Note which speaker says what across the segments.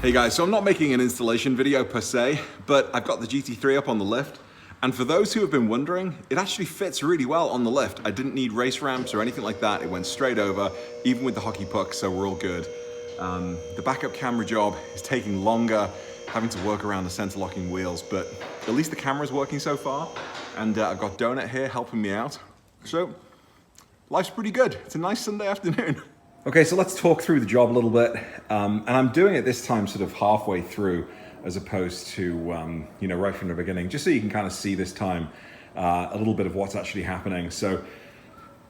Speaker 1: Hey guys, so I'm not making an installation video per se, but I've got the GT3 up on the lift. And for those who have been wondering, it actually fits really well on the lift. I didn't need race ramps or anything like that. It went straight over, even with the hockey puck, so we're all good. The backup camera job is taking longer, having to work around the center locking wheels, but at least the camera's working so far. And I've got Donut here helping me out. So life's pretty good. It's a nice Sunday afternoon. Okay, so let's talk through the job a little bit. And I'm doing it this time sort of halfway through as opposed to, right from the beginning, just so you can kind of see this time a little bit of what's actually happening. So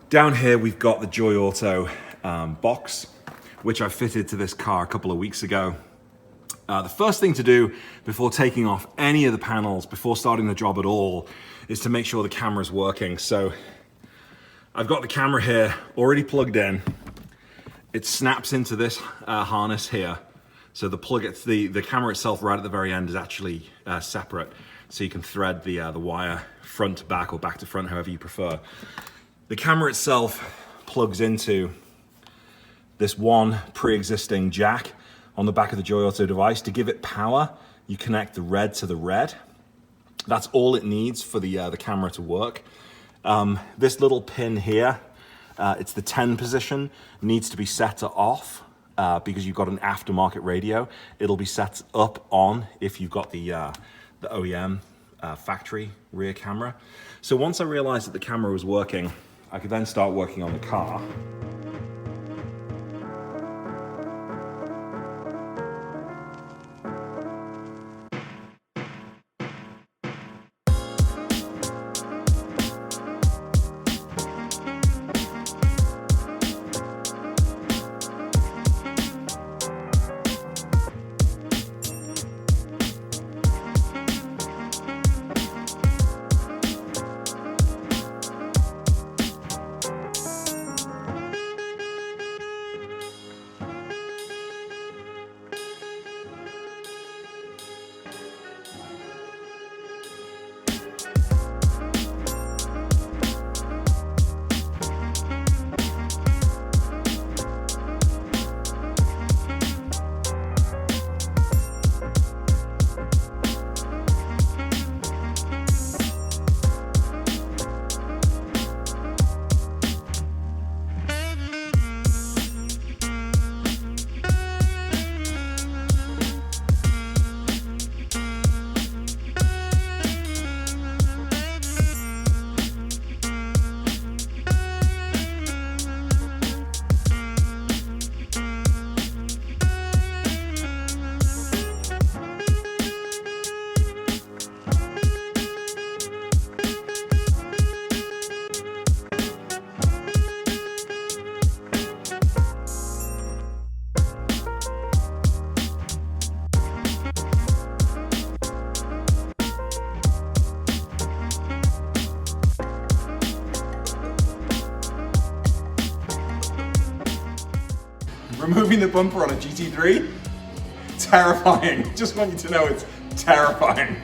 Speaker 1: down here, we've got the Joyeauto box, which I fitted to this car a couple of weeks ago. The first thing to do before taking off any of the panels, before starting the job at all, is to make sure the camera's working. So I've got the camera here already plugged in. It snaps into this harness here. So the plug, the camera itself right at the very end is actually separate. So you can thread the wire front to back or back to front, however you prefer. The camera itself plugs into this one pre-existing jack on the back of the Joyeauto device. To give it power, you connect the red to the red. That's all it needs for the camera to work. This little pin here, it's the 10 position, needs to be set to off because you've got an aftermarket radio. It'll be set up on if you've got the OEM factory rear camera. So once I realized that the camera was working, I could then start working on the car. Removing the bumper on a GT3, terrifying. Just want you to know it's terrifying.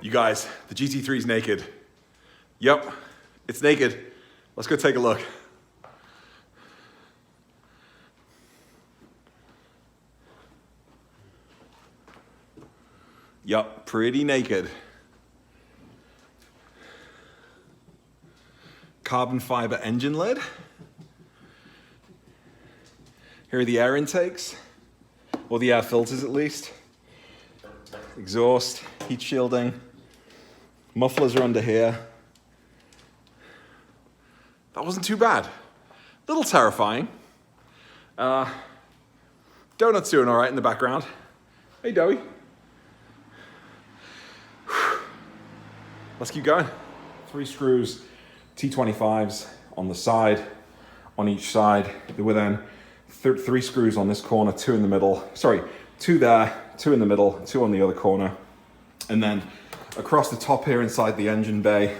Speaker 1: You guys, the GT3 is naked. Yep, it's naked. Let's go take a look. Yep, pretty naked. Carbon fiber engine lid. Here are the air intakes, or the air filters at least. Exhaust, heat shielding. Mufflers are under here. That wasn't too bad. A little terrifying. Donut's doing all right in the background. Hey, Dowie. Let's keep going. 3 screws, T25s on the side, on each side. There were then 3 screws on this corner, 2 in the middle, sorry, 2 there, 2 in the middle, 2 on the other corner. And then across the top here inside the engine bay,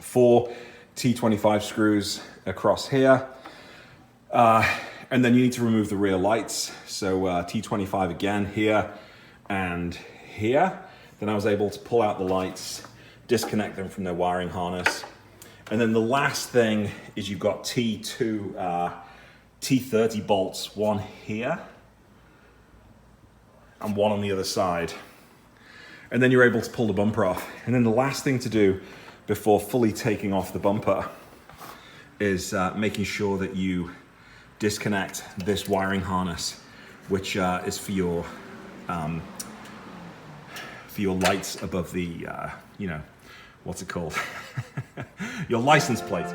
Speaker 1: 4 T25 screws across here. And then you need to remove the rear lights. So T25 again here and here. Then I was able to pull out the lights, disconnect them from their wiring harness. And then the last thing is you've got T30 bolts, one here and one on the other side. And then you're able to pull the bumper off. And then the last thing to do before fully taking off the bumper is making sure that you disconnect this wiring harness, which is for your lights above the, you know, what's it called? Your license plate.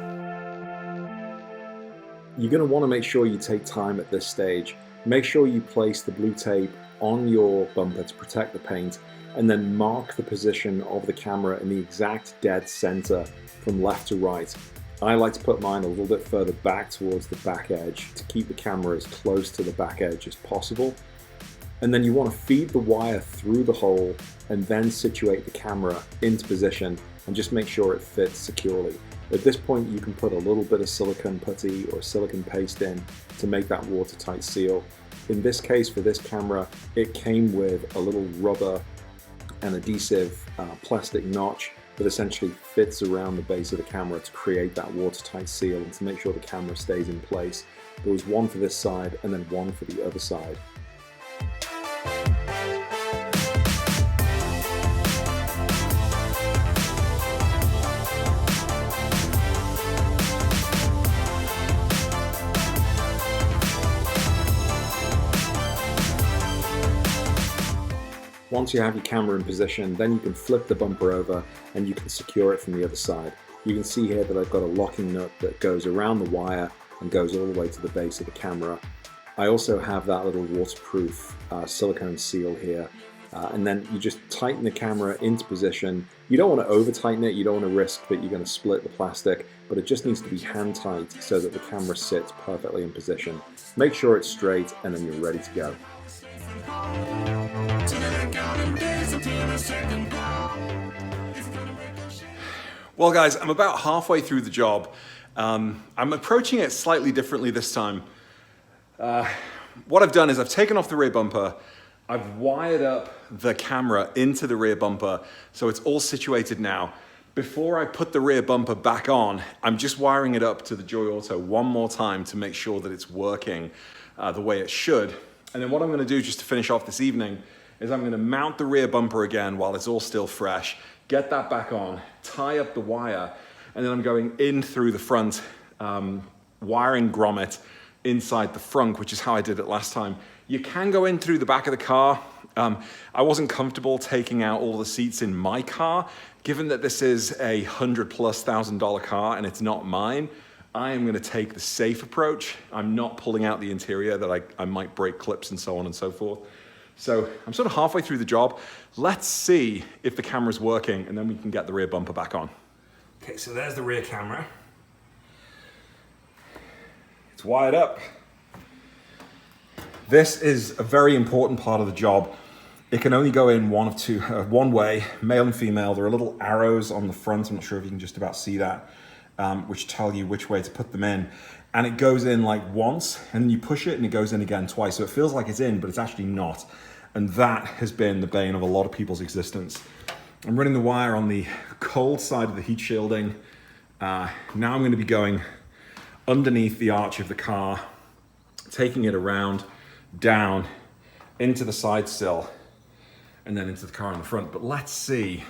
Speaker 2: You're going to want to make sure you take time at this stage. Make sure you place the blue tape on your bumper to protect the paint, and then mark the position of the camera in the exact dead center from left to right. I like to put mine a little bit further back towards the back edge to keep the camera as close to the back edge as possible. And then you want to feed the wire through the hole and then situate the camera into position and just make sure it fits securely. At this point you can put a little bit of silicone putty or silicone paste in to make that watertight seal. In this case, for this camera, it came with a little rubber and adhesive plastic notch that essentially fits around the base of the camera to create that watertight seal and to make sure the camera stays in place. There was one for this side and then one for the other side. Once you have your camera in position, then you can flip the bumper over and you can secure it from the other side. You can see here that I've got a locking nut that goes around the wire and goes all the way to the base of the camera. I also have that little waterproof silicone seal here. And then you just tighten the camera into position. You don't want to over tighten it, you don't want to risk that you're going to split the plastic, but it just needs to be hand tight so that the camera sits perfectly in position. Make sure it's straight and then you're ready to go.
Speaker 1: Well guys, I'm about halfway through the job. I'm approaching it slightly differently this time. What I've done is I've taken off the rear bumper, I've wired up the camera into the rear bumper so it's all situated now. Before I put the rear bumper back on, I'm just wiring it up to the Joyeauto one more time to make sure that it's working the way it should. And then what I'm gonna do just to finish off this evening is I'm gonna mount the rear bumper again while it's all still fresh, get that back on, tie up the wire, and then I'm going in through the front, wiring grommet inside the frunk, which is how I did it last time. You can go in through the back of the car. I wasn't comfortable taking out all the seats in my car. Given that this is a $100,000+ car and it's not mine, I am gonna take the safe approach. I'm not pulling out the interior that I might break clips and so on and so forth. So I'm sort of halfway through the job. Let's see if the camera's working and then we can get the rear bumper back on. Okay, so there's the rear camera. It's wired up. This is a very important part of the job. It can only go in one way, male and female. There are little arrows on the front. I'm not sure if you can just about see that, which tell you which way to put them in. And it goes in like once, and then you push it and it goes in again twice. So it feels like it's in, but it's actually not. And that has been the bane of a lot of people's existence. I'm running the wire on the cold side of the heat shielding. Now I'm going to be going underneath the arch of the car, taking it around, down, into the side sill, and then into the car in the front. But let's see.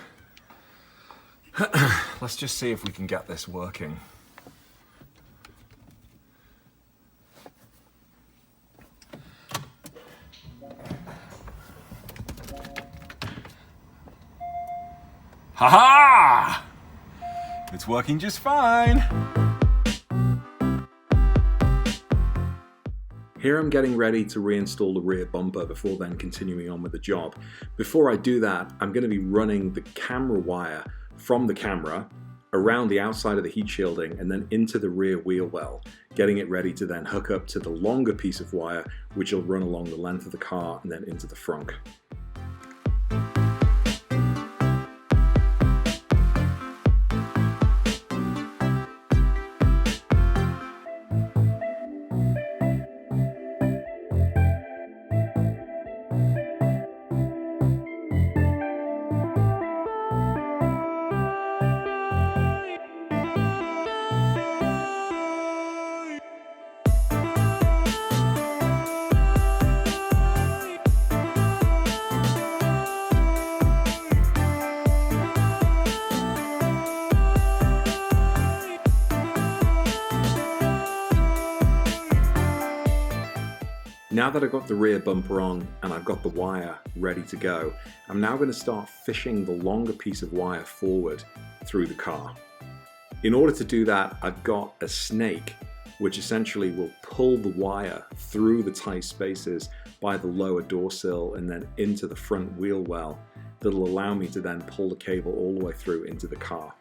Speaker 1: Let's just see if we can get this working. Ha-ha! It's working just fine.
Speaker 2: Here I'm getting ready to reinstall the rear bumper before then continuing on with the job. Before I do that, I'm going to be running the camera wire from the camera around the outside of the heat shielding and then into the rear wheel well, getting it ready to then hook up to the longer piece of wire, which will run along the length of the car and then into the frunk. Now that I've got the rear bumper on and I've got the wire ready to go, I'm now going to start fishing the longer piece of wire forward through the car. In order to do that, I've got a snake which essentially will pull the wire through the tight spaces by the lower door sill and then into the front wheel well that'll allow me to then pull the cable all the way through into the car.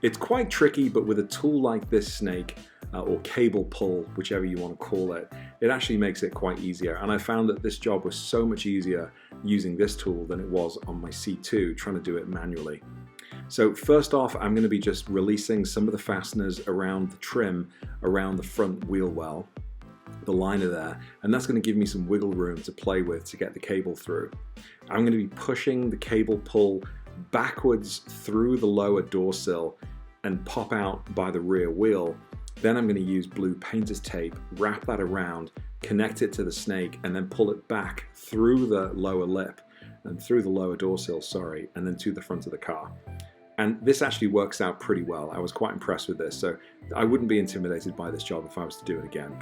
Speaker 2: It's quite tricky, but with a tool like this snake, or cable pull, whichever you want to call it, it actually makes it quite easier. And I found that this job was so much easier using this tool than it was on my C2 trying to do it manually. So first off, I'm going to be just releasing some of the fasteners around the trim around the front wheel well, the liner there, and that's going to give me some wiggle room to play with to get the cable through. I'm going to be pushing the cable pull backwards through the lower door sill and pop out by the rear wheel. Then I'm going to use blue painter's tape, wrap that around, connect it to the snake, and then pull it back through the lower lip and through the lower door sill, sorry, and then to the front of the car. And this actually works out pretty well. I was quite impressed with this, so I wouldn't be intimidated by this job if I was to do it again.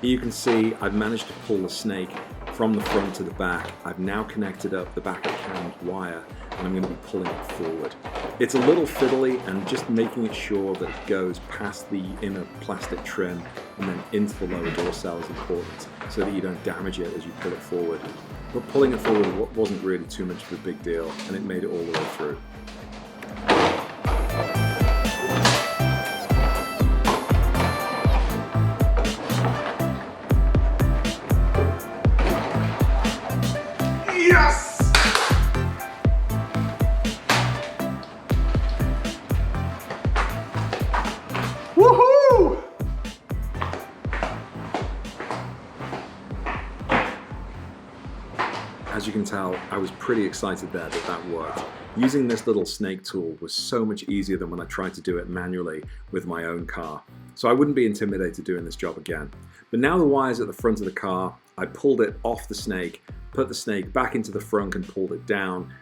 Speaker 2: Here you can see I've managed to pull the snake from the front to the back. I've now connected up the back of the cam's wire and I'm going to be pulling it forward. It's a little fiddly, and just making it sure that it goes past the inner plastic trim and then into the lower door cell is important so that you don't damage it as you pull it forward. But pulling it forward wasn't really too much of a big deal, and it made it all the way through.
Speaker 1: Yes! Woohoo!
Speaker 2: As you can tell, I was pretty excited there that that worked. Using this little snake tool was so much easier than when I tried to do it manually with my own car. So I wouldn't be intimidated doing this job again. But now the wire's at the front of the car, I pulled it off the snake, put the snake back into the frunk and pulled it down.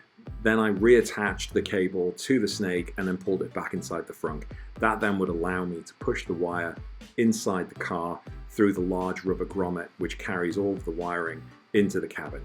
Speaker 2: Then I reattached the cable to the snake and then pulled it back inside the frunk. That then would allow me to push the wire inside the car through the large rubber grommet which carries all of the wiring into the cabin.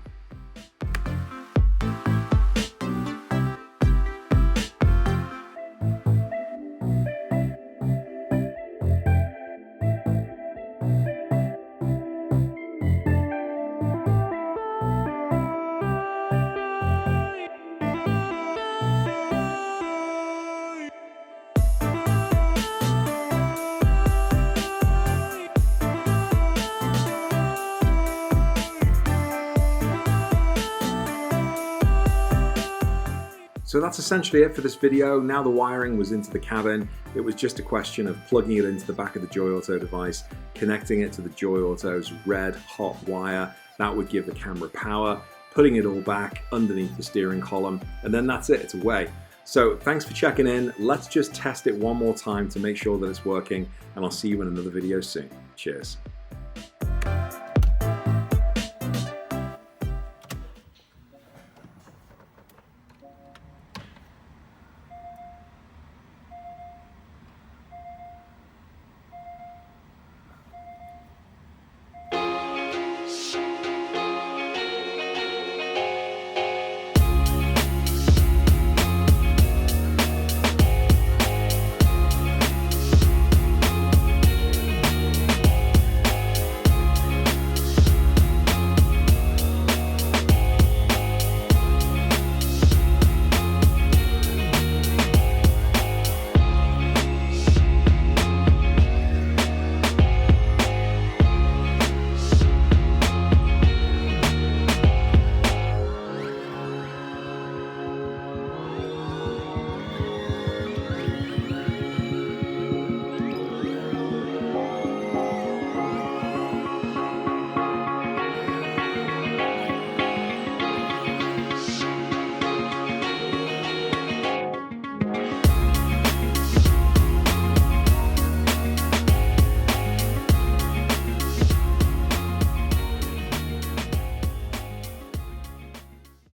Speaker 2: So that's essentially it for this video. Now the wiring was into the cabin. It was just a question of plugging it into the back of the Joyeauto device, connecting it to the Joyeauto's red hot wire. That would give the camera power, putting it all back underneath the steering column, and then that's it, it's away. So thanks for checking in. Let's just test it one more time to make sure that it's working, and I'll see you in another video soon. Cheers.